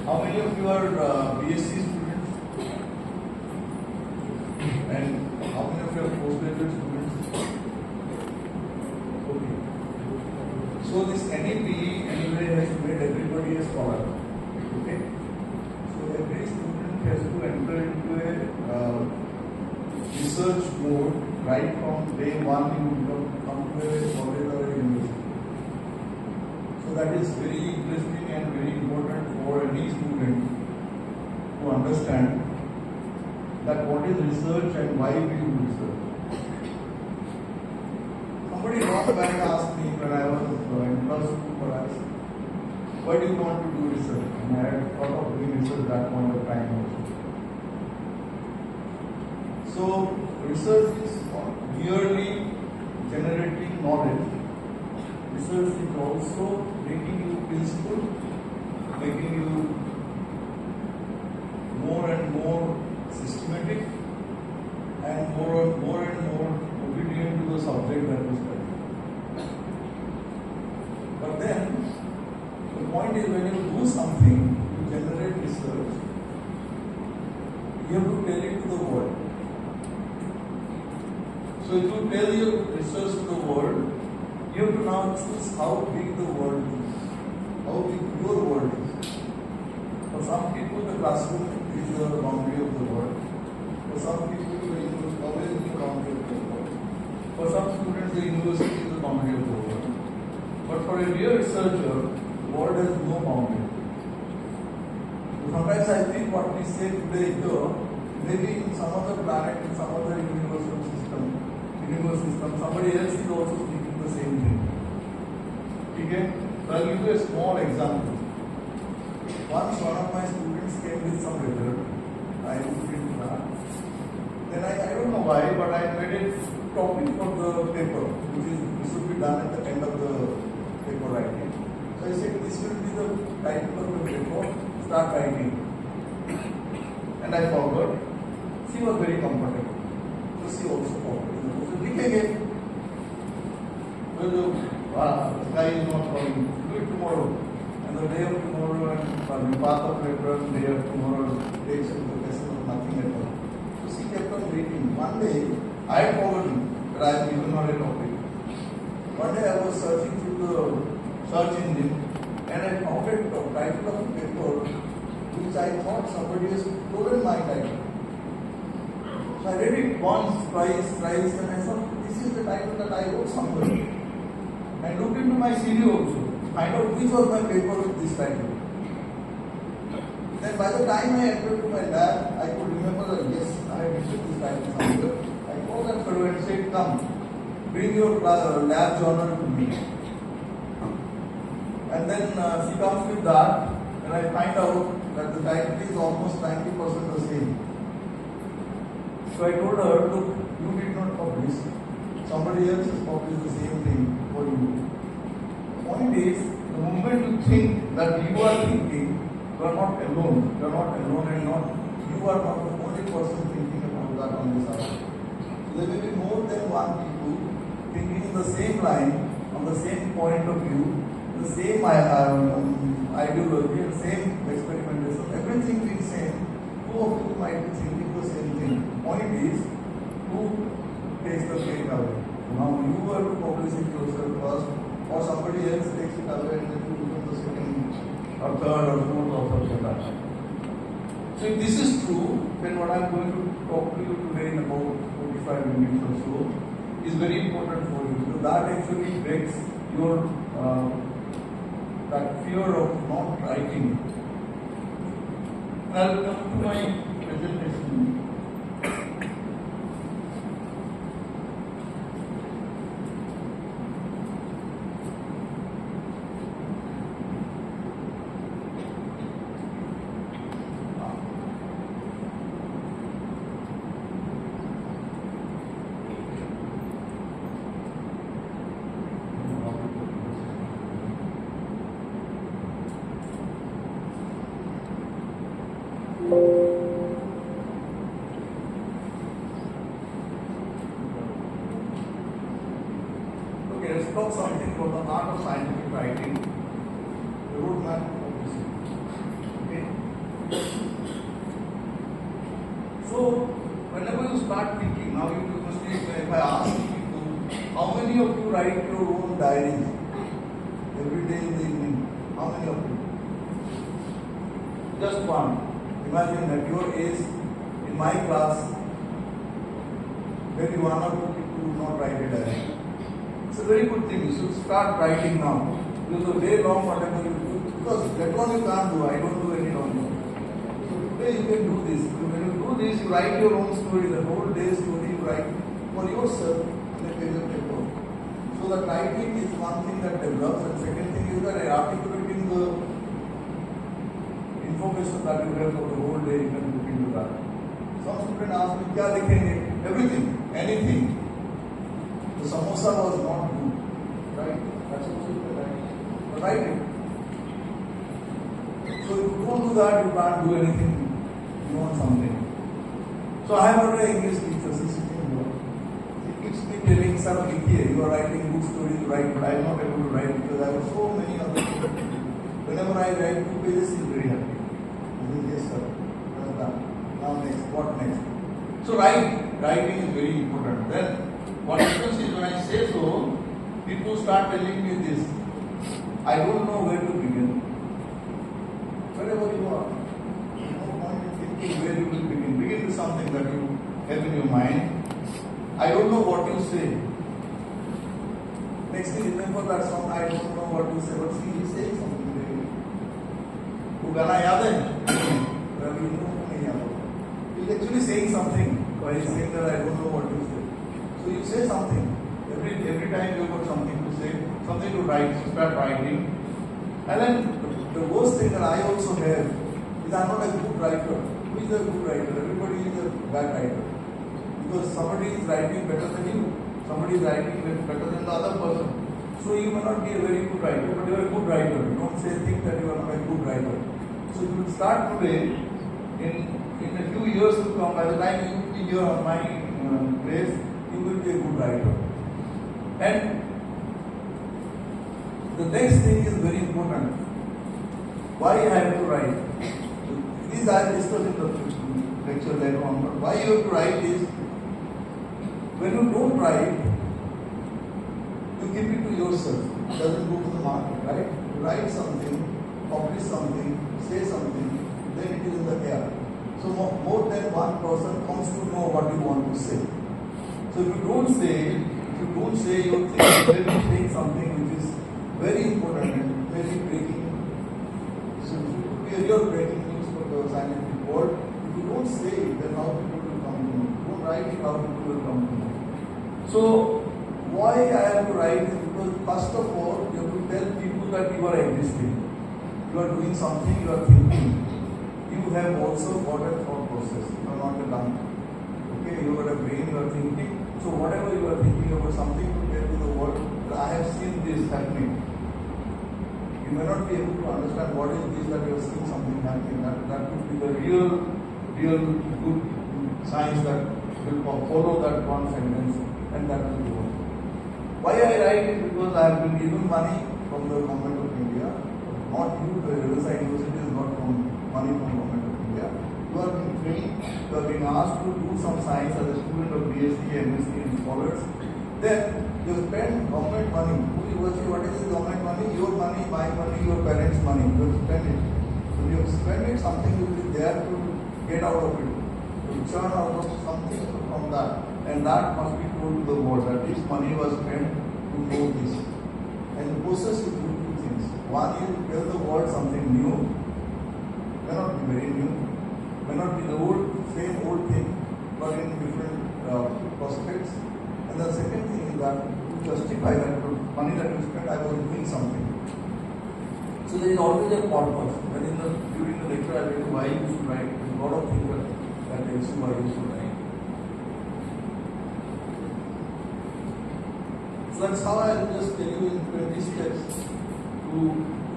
How many of you are BSc students? And how many of you are postgraduate students? Okay. So this NEP anyway has made everybody a scholar. Okay. So every student has to enter into a research mode right from day one you come to a college or a university. So that is very interesting and very important for any student to understand that what is research and why we do research. Somebody long back asked me when I was in plus two perhaps, why do you want to do research? And I had thought of doing research that point of time also. So research is not merely generating knowledge. Research is also making you peaceful, making you more and more systematic, and more and more obedient to the subject that you study. But then, the point is when you do something, you generate research, you have to tell it to the world. So if you tell your research to the world, you have to now choose how big the world is, how big your world is. For some people, the classroom is the boundary of the world. For some people, the college is the boundary of the world. For some students, the university is the boundary of the world. But for a real researcher, the world has no boundary. So sometimes I think what we say today here, maybe in some other planet, in some other universe system, somebody else is also thinking the same thing. Okay? So I'll give you a small example. Once one of my students came with some result, I looked into that. Then I don't know why, but I made a topic for the paper, which should be done at the end of the paper writing. So I said, this will be the title of the paper, start writing. And I forgot. She was very comfortable. So she also forgot. So again. So the sky is not falling. Do it tomorrow. And the day of tomorrow and the path of reference, day of tomorrow takes into the lesson of nothing at all. So she kept on waiting. One day, I had forgotten that I had given her a topic. One day I was searching through the search engine and I found a title of a paper which I thought somebody has stolen my title. So I read it once, twice, and I thought this is the title that I wrote somewhere. I looked into my CV also, find out which was my paper with this title. Then by the time I entered to my lab, I could remember that yes, I had written this title somewhere. I called that fellow and said, come, bring your lab journal to me. And then she comes with that, and I find out that the title is almost 90% the same. So I told her, look, you did not publish. Somebody else has published the same thing for you. The point is, the moment you think that you are thinking, you are not alone. You are not alone and you are not the only person thinking about that on this subject. So there may be more than one people thinking in the same line, on the same point of view, the same ideology, the same experimentation, everything being same. Two of you might be thinking the same thing. Point is, who takes the cake away? Now you have to publish it yourself first, or somebody else takes it away and then you become the second or third or fourth author for that. So if this is true, then what I am going to talk to you today in about 45 minutes or so is very important for you. So that actually breaks your that fear of not writing. And I will come to my presentation. Okay, let's talk something about the art of scientific writing, the roadmap of this. Okay. you start thinking, now you must be, if I ask people, how many of you write your own diaries every day in the evening? How many of you? Just one. Imagine at your age, in my class, maybe one or two people do not write a diary. It's a very good thing. You should start writing now. Because the day long, whatever you do, because that one you can't do. I don't do any longer. So today you can do this. When you do this, you write your own story, the whole day story you write for yourself in a page of paper. So that writing is one thing that develops, and second thing is that articulating the information that you have for the whole day, you can look into that. Some student ask me, "Kya likhenge?" Everything, anything. The samosa was not good, right? That's also right. But write it. So if you don't do that, you can't do anything. You want something. So I have an English teacher, she's sitting here. She keeps me telling, "Sir, likhiye, you are writing good stories, right? But I am not able to write because I have so many other things." Whenever I write 2 pages, she is very happy. I say, "Yes, sir. That's done. Now next, what next?" So writing is very important. Then what happens is when I say so, people start telling me this. I don't know where to begin. Wherever you are, no point in thinking where you will begin. Begin with something that you have in your mind. I don't know what you say. Next thing, remember that song, I don't know what you say, but see, he's saying something really. वो गाना याद है? रवि नहीं याद होगा. He's actually saying something. While he's saying that I don't know what you say. So you say something. Every time you got something to say, something to write, so start writing. And then the worst thing that I also have is I'm not a good writer. Who is a good writer? Everybody is a bad writer. Because somebody is writing better than you. Somebody is writing better than the other person. So you may not be a very good writer, but you are a good writer. You don't say think that you are not a good writer. So if you start today, in a few years to come, by the time you will be here on my place, you will be a good writer. And the next thing is very important. Why I have to write? These I have discussed in the lecture later on. But why you have to write is, when you don't write, you keep it to yourself. It doesn't go to the market, right? You write something, publish something, say something, then it is in the air. So more than one person comes to know what you want to say. So if you don't say, you think maybe saying something which is very important and maybe breaking. So it could be a real breaking news for the scientific world. If you don't say it, then how people will come to know? Don't write it, how people will come to know? So why I have to write is because first of all, you have to tell people that you are existing. You are doing something, you are thinking. You have also got a thought process. You are not a dumb. Okay, you are a brain, you are thinking. So whatever you are thinking about something to tell to the world, I have seen this happening. You may not be able to understand what is this that you are seeing something happening. That would be the real good science that will follow that one sentence, and that will be one. Why I write it? Because I have been given money from the government of India. Not you, the Ravenshaw University is not from money from government of India. You are being trained, you are being asked to do some science as a student of BSc, MSc and scholars. Then you spend government money. Who you say what is this government money? Your money, my money, your parents' money. You have spent it. So you have spent it, something will be there to get out of it. To churn out of something from that. And that must be told to the world that this money was spent to know this. And the process is do two things. One is to tell the world something new. May not be very new. May not be the same old thing, but in different prospects. And the second thing is that to justify that the money that you spent, I was doing something. So there is always a purpose. When during the lecture I tell you why you should write. There is a lot of things that tells you why you should write. So that's how I will just tell you in 20 steps to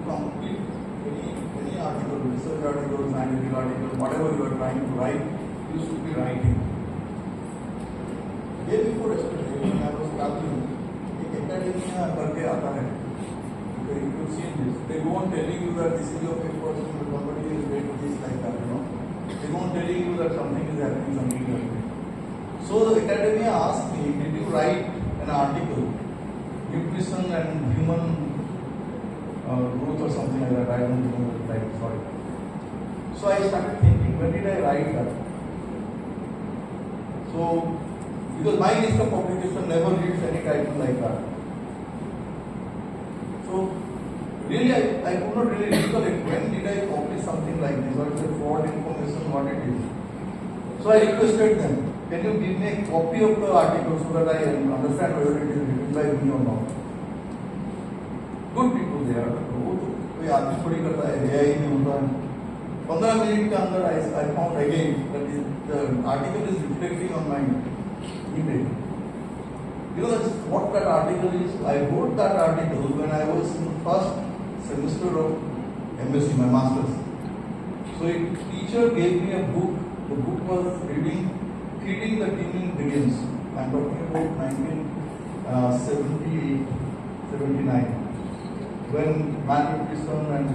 complete any article, research article, scientific article, whatever you are trying to write, you should be writing. Day before yesterday, when I was traveling, academia करके आता है. Okay, you have seen this. They go on telling you that this is your paper, somebody is doing this like that, you know. They go on telling you that something is happening, something is happening. So the academia asked me, did you write an article, nutrition and human growth or something like that? I don't know the title, sorry. So I started thinking, when did I write that? So, because my list of publication never reads any title like that. So, really I could not really recollect when did I publish something like this, or is it fraud information, what it is. So I requested them, can you give me a copy of the article so that I understand whether it is written by me or not. Good people they are. कोई आदमी थोड़ी करता है, AI ही होता है. 15 minutes के अंदर I found again that the article is reflecting on my email. You know that's what that article is. I wrote that article when I was in the first semester of MSc, my masters. So a teacher gave me a book. The book was Feeding the Teeming Begins. I'm talking about 1978, 79, when malnutrition and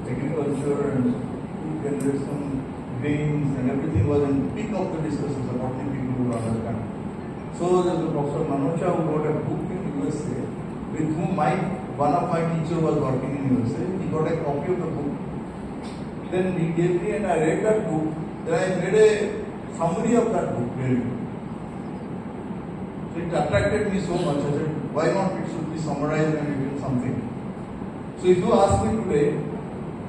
agriculture and food generation, grains and everything was in peak of the discussions about the people who understand. So there's a Professor Manocha who wrote a book in USA with whom one of my teacher was working in USA. He got a copy of the book. Then he gave me and I read that book. Then I made a summary of that book really. So it attracted me so much. I said, why not it should be summarized and written something. So if you ask me today,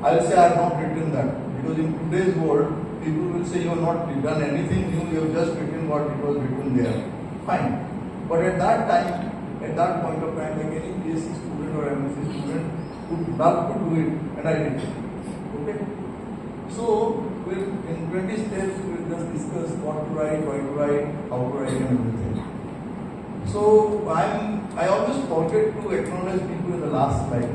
I will say I have not written that. Because in today's world, people will say you have not done anything new, you have just written what it was written there. Fine. But at that time, at that point of time, like any BSc student or MSc student would love to do it, and I did it. Okay? So, in 20 steps, we will just discuss what to write, why to write, how to write, and everything. So, I always forget to acknowledge people in the last slide.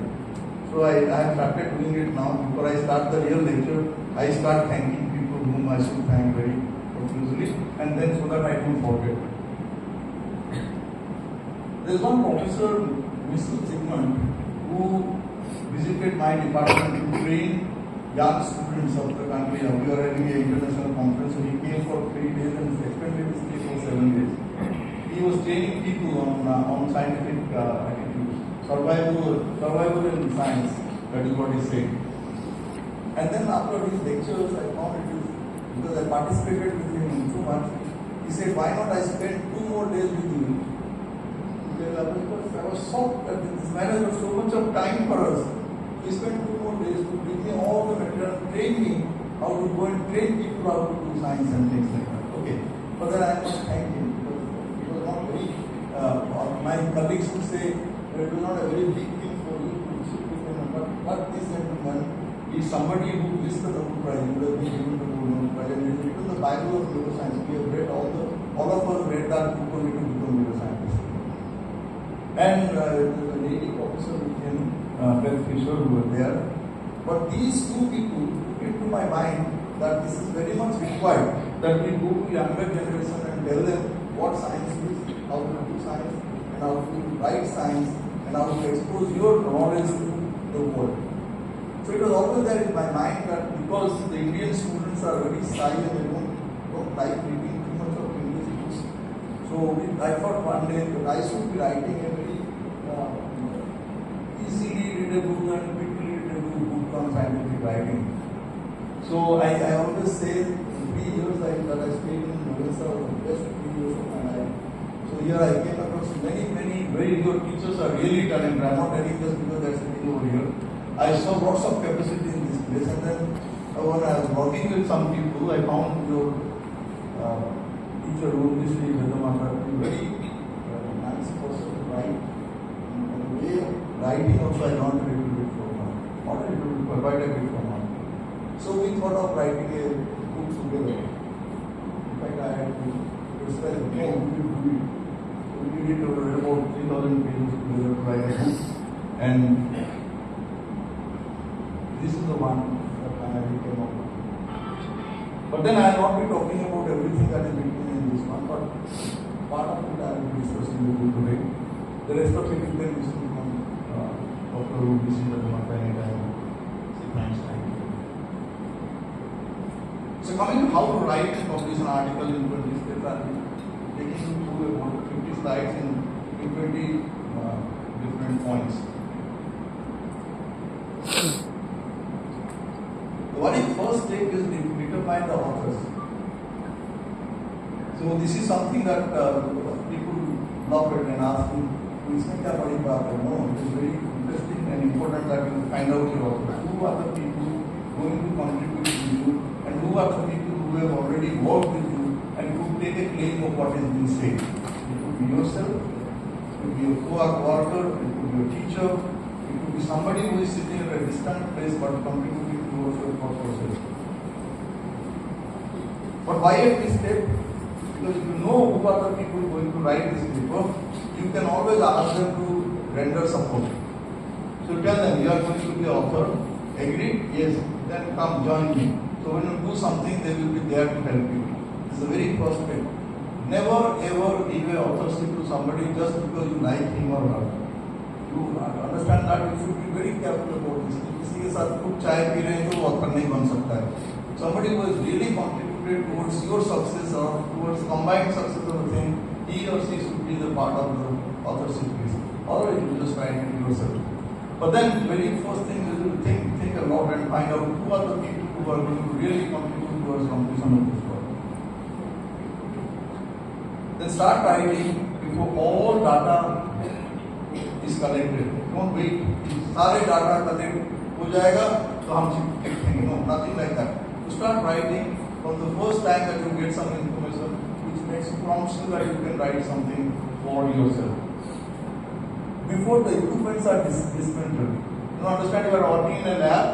So, I have started doing it now. Before I start the real lecture, I start thanking people whom I should thank very profusely, and then so that I don't forget. There is one professor, Mr. Sigmund, who visited my department to train young students of the country. We were having an international conference, so he came for 3 days and extended his stay for 7 days. He was training people on scientific attitudes, survival in science. That is what he said. And then after his lectures, I found it is because I participated with him too much. He said, "Why not I spend 2 more days with you?" Because I was shocked that this man has got so much of time for us. He spent 2 more days to give me all the material, train me how to go and train people how to do science and things like that. Okay. But then I must thank him because it was not very, my colleagues would say that it was not a very big thing for you to sit with him. But this gentleman is somebody who missed the Nobel Prize, who would have been given the Nobel Prize. And it was the Bible of neuroscience. We have read all of us read that book only to become neuroscientists. And the lady professor with him, Beth Fisher, who were there. But these 2 people took into my mind that this is very much required, that we go to younger generation and tell them what science is, how to do science, and how to write science, and how to expose your knowledge to the world. So it was always there in my mind that because the Indian students are very shy and they don't like reading too much of English books. So I thought one day that I should be writing a very easily readable and quickly readable book on scientific writing. So I always say the 3 years that I stayed in Ravenshaw were the best 3 years of my life. So here I came across many very good teachers are really talented. I'm not telling just because they're sitting over here. I saw lots of capacity in this place, and then when I was working with some people, I found your teacher, Ravenshaw, very nice person to write. And the way of writing also I learned a little bit from her. Not a little bit, but quite a bit from her. So we thought of writing a book together. In fact, I had to decide, no, we will do it. So we did it over about 3,000 pages together to write a book. And this is the one that finally came out. But then I will not be talking about everything that is written in this one, but part of it I will be discussing with you today. The rest of it you can listen from Dr. Ravenshaw and sit nice time. So coming to how to write and publish an article in 20 steps, I'm taking you through about 50 slides in 20 different points. The very first step is determine the authors. So this is something that people love it and ask me, इसमें क्या बड़ी बात है? No, it is very interesting and important that you find out your authors. Who are the people going to contribute to you, and who are the people who have already worked with you and who take a claim of what is being said. It could be yourself, it could be your co-worker, it could be your teacher, it could be somebody who is sitting at a distant place but contributing towards your thought process. But why at this step? Because if you know who are the people going to write this paper, you can always ask them to render support. So tell them, you are going to be author, agree? Yes, then come join me. So when you do something, they will be there to help you. This is the very first step. Never ever give a authorship to somebody just because you like him or her. You understand that you should be very careful about this. किसी के साथ खूब चाय P रहे हैं तो author नहीं बन सकता है. Somebody who has really contributed towards your success or towards combined success of a thing, he or she should be the part of the authorship list. Otherwise, you just write it yourself. But then, very first thing is to think a lot and find out who are the people who are going to really contribute towards completion of this work. Then start writing before all data is collected. Don't wait. सारे data collect हो जाएगा तो हम लिखेंगे. No, nothing like that. You start writing from the first time that you get some information, which makes prompts you that you can write something for yourself. Before the equipments are dismantled, you understand you are working in a lab,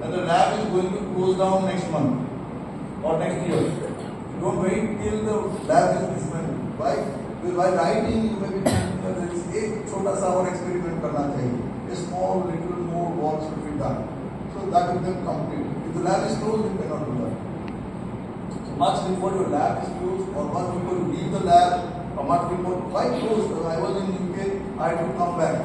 and the lab is going to close down next month or next year. You don't wait till the lab is dismantled. Why? Because while writing, you may be thinking that there is एक छोटा सा और experiment करना चाहिए. A small little more work should be done. So that will then complete. If the lab is closed, you cannot do that. So much before your lab is closed, or much before you leave the lab, or much before, why closed? I was in UK, I had to come back.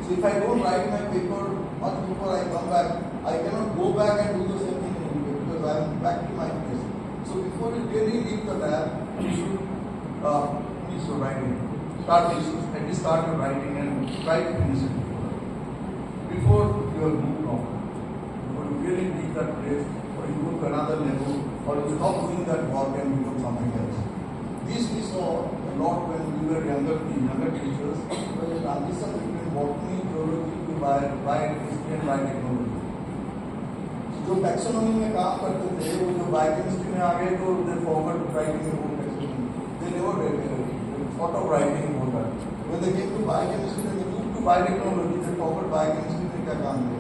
So if I don't write my paper much before I come back, I cannot go back and do the same thing in UK because I am back to my place. So before you really leave the lab, you should finish your writing. At least start your writing and try to finish it before you have moved on. Before you really leave that place, or you go to another level, or you stop doing that work and become something else. This we saw a lot when we were younger teachers. There was a transition between botany, geology to biochemistry and biotechnology. So जो taxonomy में काम करते थे, वो जो biochemistry में आ गए तो they forgot writing about taxonomy. They never read it. They thought of writing about that. When they came to biochemistry, they moved to biotechnology. They forgot biochemistry में क्या काम थे.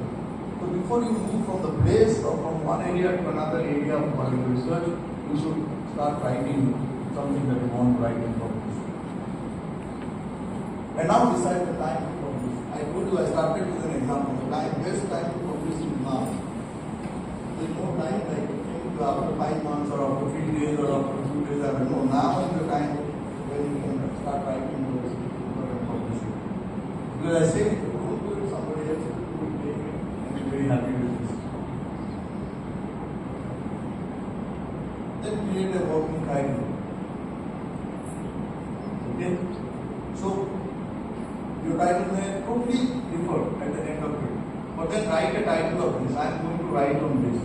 So before you move from the place or from one area to another area of biological research, you should start writing something that you want to write and publish. And now decide the time to publish. I told you I started with an example. The best time to publish is now. There is no time like after 5 months or after 3 days or after 2 days. I don't know. Now is the time when you can start writing those and publish it. Because I say, if you don't do it, somebody else will take it and be very happy with this. Then create a working title. Okay? So, your title may totally differ at the end of it. But then write a title of this. I am going to write on this.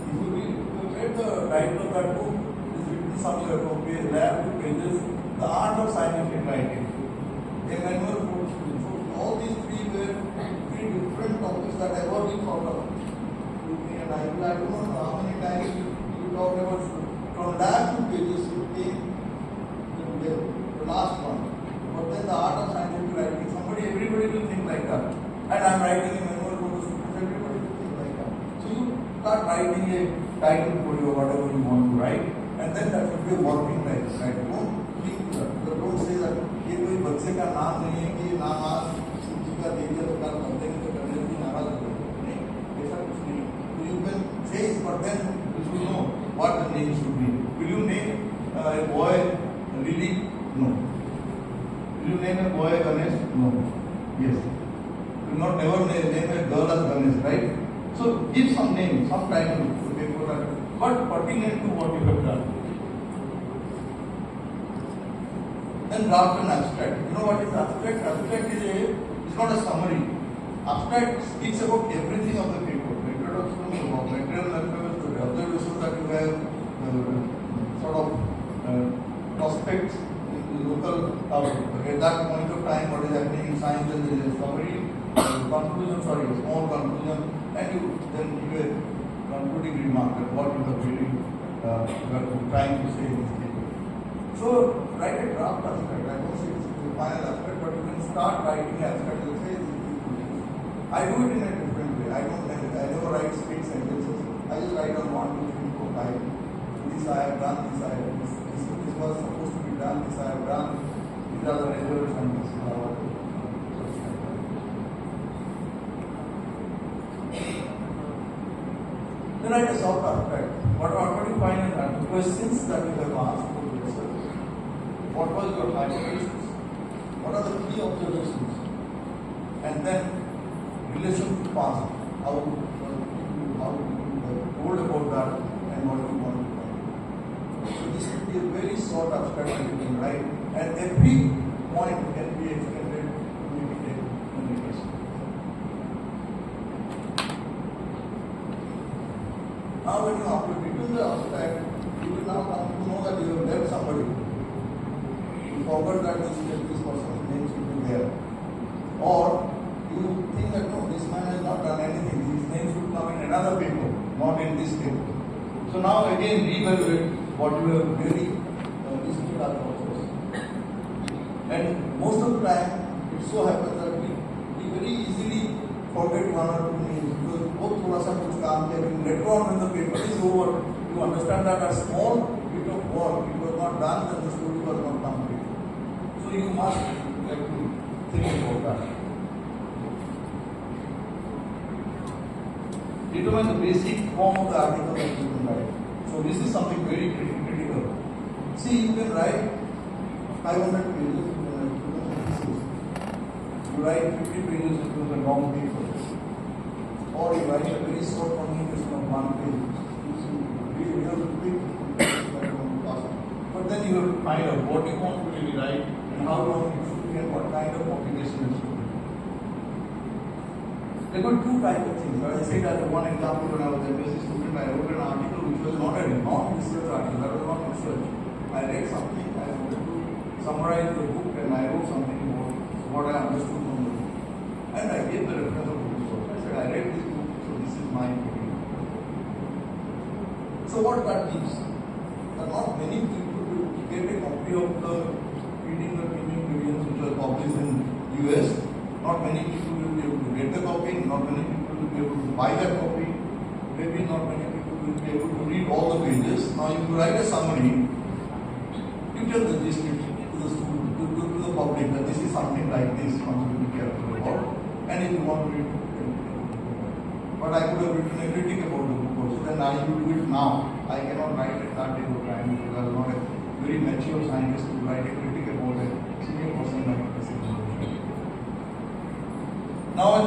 If you read the title of that book, it's written somewhere, okay, lab 2 pages, The Art of Scientific Writing. A manual for students. So, all these three were 3 different topics that ever we thought of. And I don't know how many times you talked about from lab 2 pages, you came the last one. But then the art of scientific writing, everybody will think like that. And I am writing a manual for the students, everybody will think like that. So you start writing a title for you or whatever you want to write, and then that should be a working title. Right? Don't say that ये कोई बच्चे का नाम नहीं है कि ये नाम आज सूची का दे दिया तो कल बंदे के करने की नाराज हो गए. नहीं, ऐसा कुछ नहीं. So you can change, but then you should know what the name should be. Will you name a boy Lily? No. Will you name a boy Ganesh? No. Yes. You will not never name a girl as Ganesh, right? So give some name, some title to the paper that but pertinent to what you have done. Then draft an abstract. You know what is abstract? Abstract is not a summary. Abstract speaks about everything of the paper. The introduction, the material leftovers, the observations that you have, sort of prospects in the local at that point of time, what is happening in science, and there is a summary, conclusion, sorry, a small conclusion, and you then give a concluding remark at what you have really trying to say in this paper. So write a draft abstract. I don't say it's the final abstract, but you can start writing abstract and say I do it in a different way. I never write straight sentences. I just write on 1, 2, 3, 4, 5. This I have done, this I have done. This was supposed to be done, this I have done. These are the results and this is how I do. Then write a short abstract. What do you find in that? The questions that you have asked for the research. What was your hypothesis? What are the key observations? And then relation to past. How you told about that and what you want to find. So this will be a very short abstract that you can write, and every point can be extended to make it a communication. Now when you have written the abstract, you will now come to know that you have left somebody. You forgot that this person's name should be there. Or you think that no, this man has not done anything. His name should come in another paper, not in this paper. So now again reevaluate what you have really listed as authors. And most of the time, it so happens that we very easily forget one or two names because both thoda sa kuch kaam kiya, later on when the paper is over, you understand that a small bit of work it was not done, then the story was not complete. So you must like to think about that. Determine the basic form of the article that you can write. So this is something very critical. See, you can write 500 pages, you write 50 pages into the long paper, or you write a very short communication of 1 page. You have to pick, but then you have to find out what you want to really write and how long it should be and what kind of publication it should be. There were two types of things. I said as one example, when I was a MSc student, I wrote an article which was not a non-research article, that was not research. I read something, I wanted to summarize the book, and I wrote something about what I understood from the book. And I gave the reference of the book. I said, I read this book, so this is my opinion. So what that means? That not many people will get a copy of the Reading the Premium Millions which was published in US. Not many people will be able to get the copy, not many people will be able to buy that copy, maybe not many people will be able to read all the pages. Now if you write a summary, you tell the gist to the student, to the public that this is something like this, one should be careful about, and if you want to read it, but I could have written a critic about the book also, then I will do it now. I cannot write at that type of time because I am not a very mature scientist to write a critic about a senior person like a senior. Now,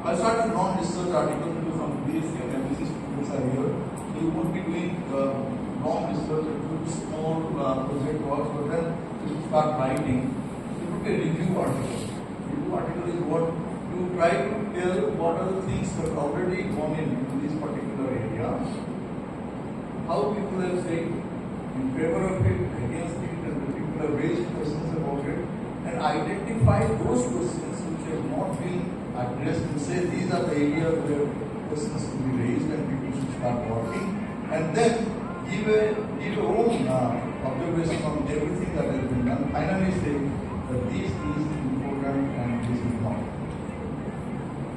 I started non-research articles because some BSc and MSc students are here. So you won't be doing non-research, it will be small project works, but then you start writing. You put a review article. Review article is what you try to tell what are the things that are already gone in this particular area, how people have said in favor of it, against it, and the people have raised questions about it, and identify those questions which have not been addressed and say these are the areas where questions will be raised and people should start working, and then give your own observation on everything that has been done. Finally say that this is important and this is not.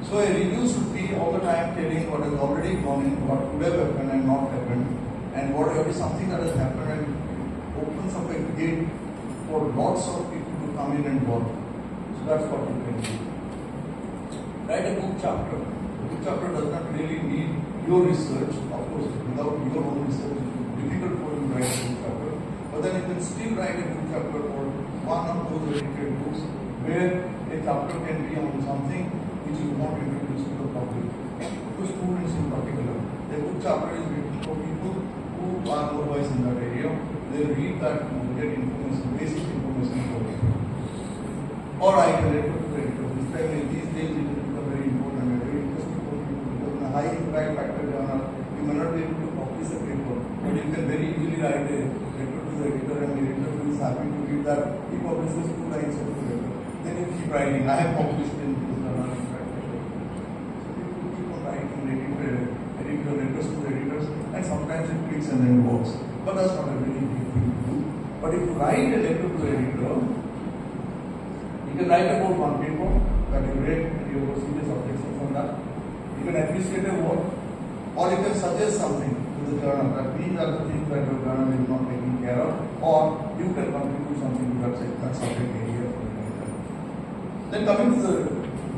So a review should be all the time telling what has already gone in, what could have happened and not happened, and whatever is something that has happened and opens up a gate for lots of people to come in and work. So that's what you can do. Write a book chapter. The book chapter does not really need your research. Of course, without your own research, it is difficult for you to write a book chapter. But then you can still write a book chapter for one of those related books where a chapter can be on something which you want to introduce to the public, to students in particular. The book chapter is written for people who are otherwise in that area. They read that and get information, basic information about it. Or I can refer to the editor. This time, these days it will become very important and very interesting for people because in a high impact factor journal, you may not be able to publish a paper, but you can very easily write a letter to the editor and the editor is happy to read that. He publishes 2 lines of the letter. Then you keep writing. I have published in this journal impact factor. So people keep on writing, editing the letters to the editors, and sometimes it clicks and then works. But that's not a very big thing to do. But if you write a letter to the editor, you can write about one paper that you read and you have serious objections on that. You can appreciate a work, or you can suggest something to the journal that these are the things that your journal is not taking care of, or you can contribute something to that subject area. Then coming to the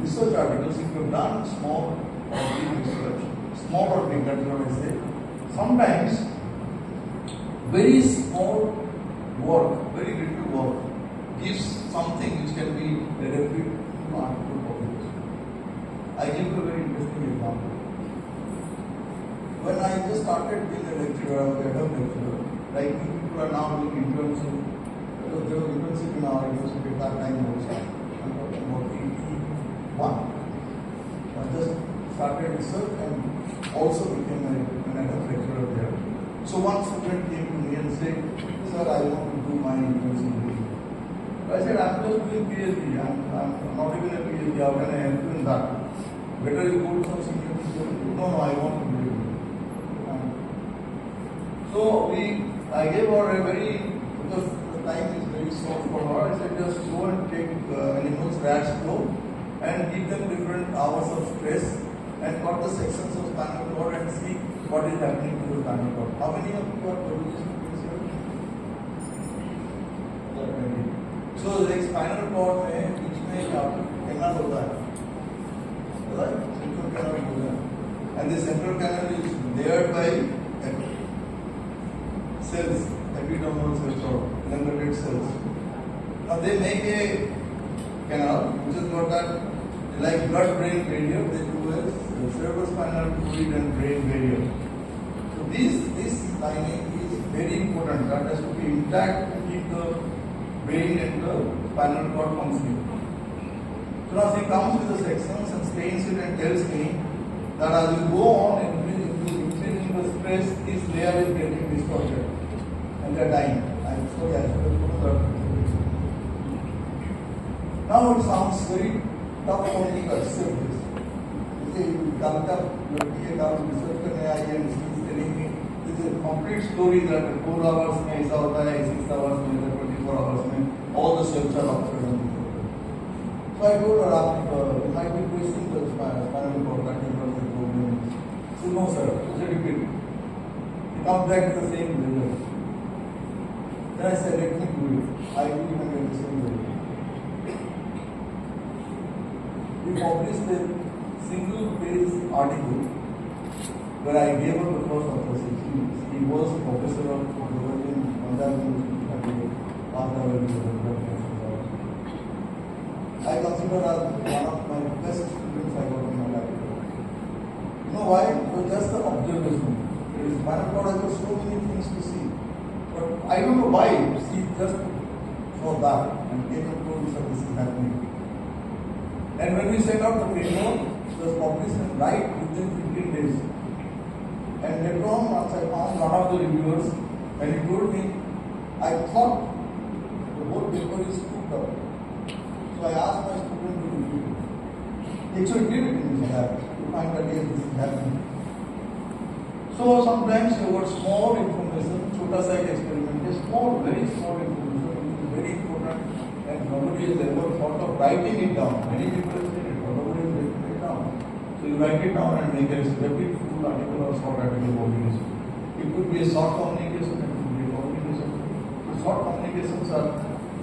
research articles, if you have done small or big research, small or big, that is what I say. Sometimes very small work, very little work, gives something which can be a repeat article publication. I give you a very interesting example. When I just started being a lecturer, I was a head of lecturer. Like people are now doing internship. There was internship in our university at that time also. I'm talking about 81. I just started research and also became a head of lecturer there. So one student came to me and said, "Sir, I want to do my internship." I said, "I'm just doing PhD. I'm not even a PhD. How can I help you in that? Better you go to some senior teacher." No, I want to do it. So I gave her a very, because the time is very short for her, I said, just go and take animals, rats, flow, and give them different hours of stress and cut the sections of spinal cord and see what is happening to the spinal cord. How many of you are producing this here? So like spinal cord में बीच में canal होता है, right? Central canal होता है, and the central canal is layered by cells, epidermal cells or elongated cells. Now they make a canal which has got that like blood-brain barrier. They do a cerebrospinal fluid and brain barrier. So this lining is very important. That has to be intact to keep the brain and the spinal cord functioning. So now she comes with the sections and stains it and tells me that as you go on increasing the stress, this layer is getting distorted and they are dying. I'm sorry, I should have put that. Now it sounds very tough for me to accept this. You say you come up, you are here now research करने आई and she is telling me this is a complete story that 4 hours में ऐसा होता है, 6 hours में, 24 hours में, all the cells are ruptured and distorted. So I told her, you might be questioning the spinal cord, that is what the problem is. So no sir, just repeat. It comes back to the same result. Then I said, let me do it. I do it again the same way. We published a single page article where I gave her the first authorization. He was a professor of biology in Punjab University. I consider her one of my best students I got in my life. You know why? Because just the observation. There is spinal cord has got so many things to see. But I don't know why. She just saw that and came and told me that this is happening. And when we sent out the paper, it was published and right within 15 days. And later on, once I found one of the reviewers, and he told me, I thought the whole paper is cooked up. So I asked my student to review it. He actually did it in his lab to find that yes, this is happening. So sometimes you got small information, छोटा सा एक experiment, small, very small information, which is very important, and nobody has ever thought of writing it down. Many people have said it, but nobody has written it down. So you write it down and make a rapid full article or short article about it. It could be a short communication, it could be a communication. So short communications are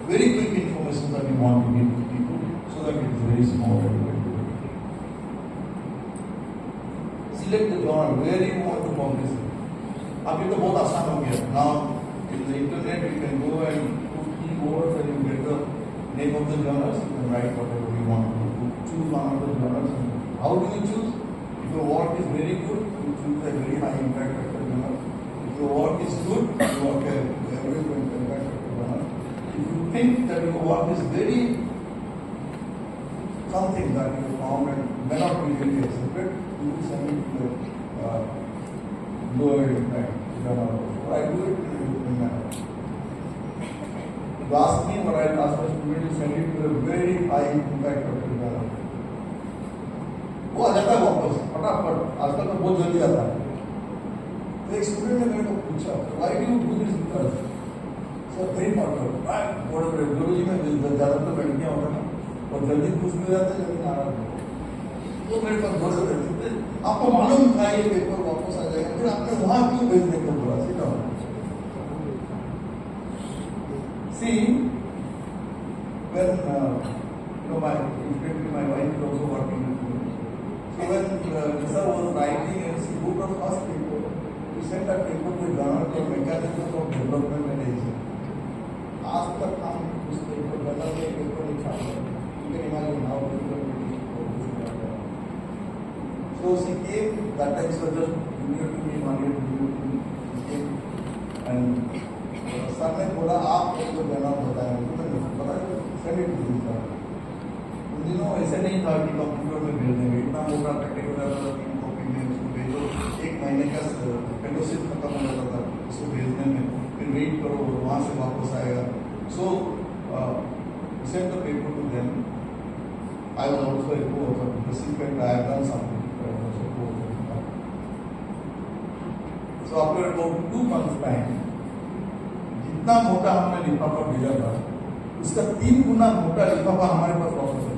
very quick information that you want to give to people, so that it is very small and very good. Select the journal where you want to publish it. अभी तो बहुत आसान हो गया. Now in the internet you can go and put keywords and you get the name of the journals. You can write whatever you want to choose one of the journals. How do you choose? If your work is very good, you choose a very high impact factor journal. think that your work is very something that you found and may not be really accepted, you will send it to a lower impact journal. So I do it in a different manner. You ask me what I ask my student to send it to a very high impact journal. वो आ जाता है वापस फटाफट, आजकल तो बहुत जल्दी आता है. तो एक स्टूडेंट ने मेरे को पूछा, why do you do this with us? Sir very important. Guruji में ज़्यादातर लड़कियाँ होता है और जल्दी खुश भी हो जाते हैं, जल्दी नाराज हो. तो मेरे पास बहुत रहते थे, आपको मालूम था ये पेपर वापस आ जाएगा, फिर आपने वहाँ क्यों भेजने को बोला? सीधा सी when my wife is also working with me. So when Lisa was writing and she wrote her first paper, we sent that paper to the journal called Mechanisms of Development and Aging. आज तक हम उस paper general में paper लिखा है. You can imagine how difficult it is. So she came, that time she was just junior to me, 1 year junior to me. She came and sir ने बोला आप मेरे को जर्नल बताएं. तो मैंने बताया सेंड इट टू दिस. उन दिनों ऐसे नहीं था कि कंप्यूटर में भेज देंगे, इतना मोटा पर्टिकुलर 3 कॉपी में उसको भेजो, 1 महीने का फेलोशिप खत्म हो जाता था उसको भेजने में, फिर वेट करो वहाँ से वापस आएगा. So send the paper to them. I was also a co-author. This effect I have done something. So after about 2 months time जितना मोटा हमने लिफाफा भेजा था उसका 3 गुना मोटा लिफाफा हमारे पास वापस है.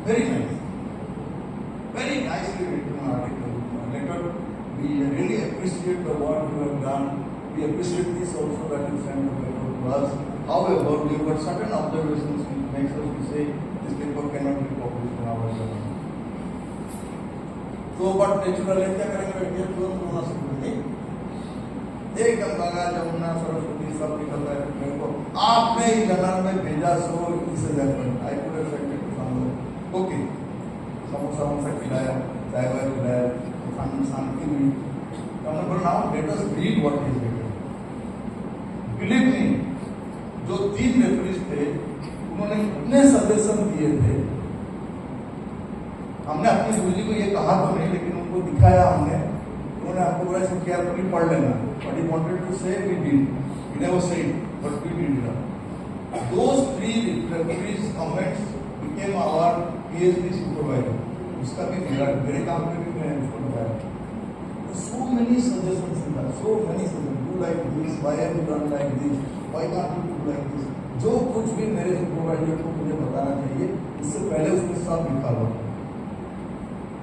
Very nice, very nicely written article. Later, we really appreciate the work you have done. We appreciate this also that you sent the paper to us. However, we have got certain observations which makes us to say this paper cannot be published in our journal. So, but naturally, क्या करेंगे? बैठिए तुरंत होना सकते हैं. एकदम गंगा जमुना सरस्वती सब निकलता है. मेरे को आपने इस जर्नल में भेजा, सो इसे reference I could have send it to someone. Okay, samosa वमोसा खिलाया, चाय वाय खिलाया, खाना शांति हुई. हमने बोला now let us read what is written. Believe me, जो 3 रेफरेंस थे उन्होंने इतने सजेशन दिए थे. हमने अपने गुरुजी को ये कहा तो नहीं, लेकिन उनको दिखाया हमने. उन्होंने आपको बोला इसको केयरफुली पढ़ लेना. What he wanted to say, we did. We never said, but we did it. Those 3 referees' comments became our PhD supervisor. उसका भी मेरे काम पे भी मैंने उसको बताया. So many suggestions in that. So many suggestions. Do like this. Why have you done like this? Why can't you do like this? जो कुछ भी मेरे सुपरवाइजर को मुझे बताना चाहिए, इससे पहले उसमें सब लिखा हुआ.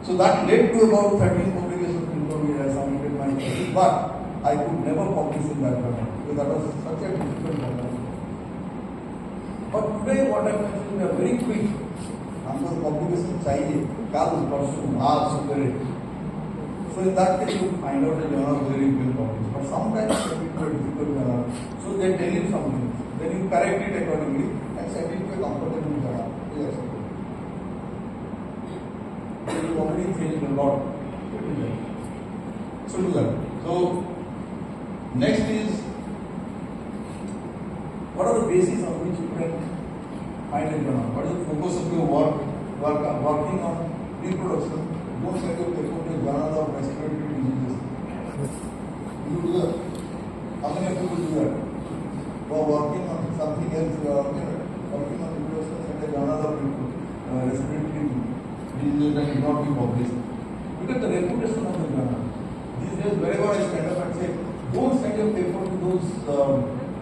So that led to about 13 publications before we had submitted my thesis, but I could never publish in that journal because that was such a difficult journal. But today what I mentioned, we are very quick. हमको publication चाहिए, कल परसों आज सुबह. So in that case you find out the journal where you will publish. But sometimes it will be a difficult journal. So they tell you something, then you correct it accordingly and send it to a comfortable journal. Yes. You already changed a lot. So do that. So next is what are the bases on which you can find a journal? What is the focus of your working on reproduction? Don't send your paper to a journal of respiratory diseases. You do that. How many people do that? Or working on something else, you are working on reproduction, send a journal of respiratory diseases that will not be published. Look at the reputation of the journal. These days, wherever I stand up and say, don't send your paper to those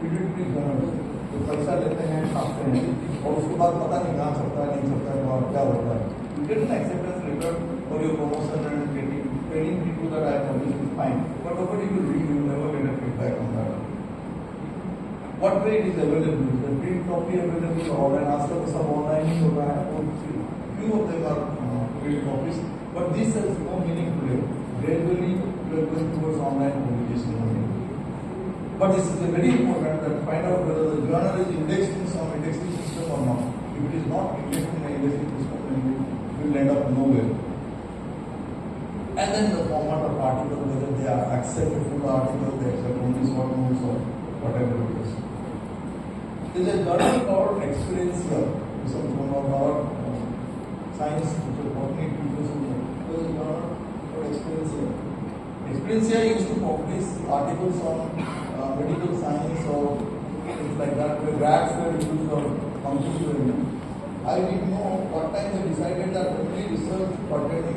pediatric journals. जो पैसा लेते हैं, छापते हैं, और उसके बाद पता नहीं कहाँ छपता है, नहीं छपता है, और क्या होता है. You get an acceptance letter for your promotion and telling people that I have published is fine, but nobody will read. You will never get a feedback on that. What way it is available? The print copy available, और आजकल तो सब online ही हो रहा है. Few of them are print copies, but this has no meaning today. Gradually, we are going towards online publication only. But this is very important that find out whether the journal is indexed in some indexing system or not. If it is not indexed in the indexing system, then you will end up nowhere. And then the format of article, whether they are accept a full article, they accept only short notes or whatever. There's a journal called Experience here. This is one of our science teacher, botany teachers. There's a journal called Experience here. Experience here used to publish articles on medical science or things like that, where rats were used or monkeys were used. I didn't know what time they decided that only research pertaining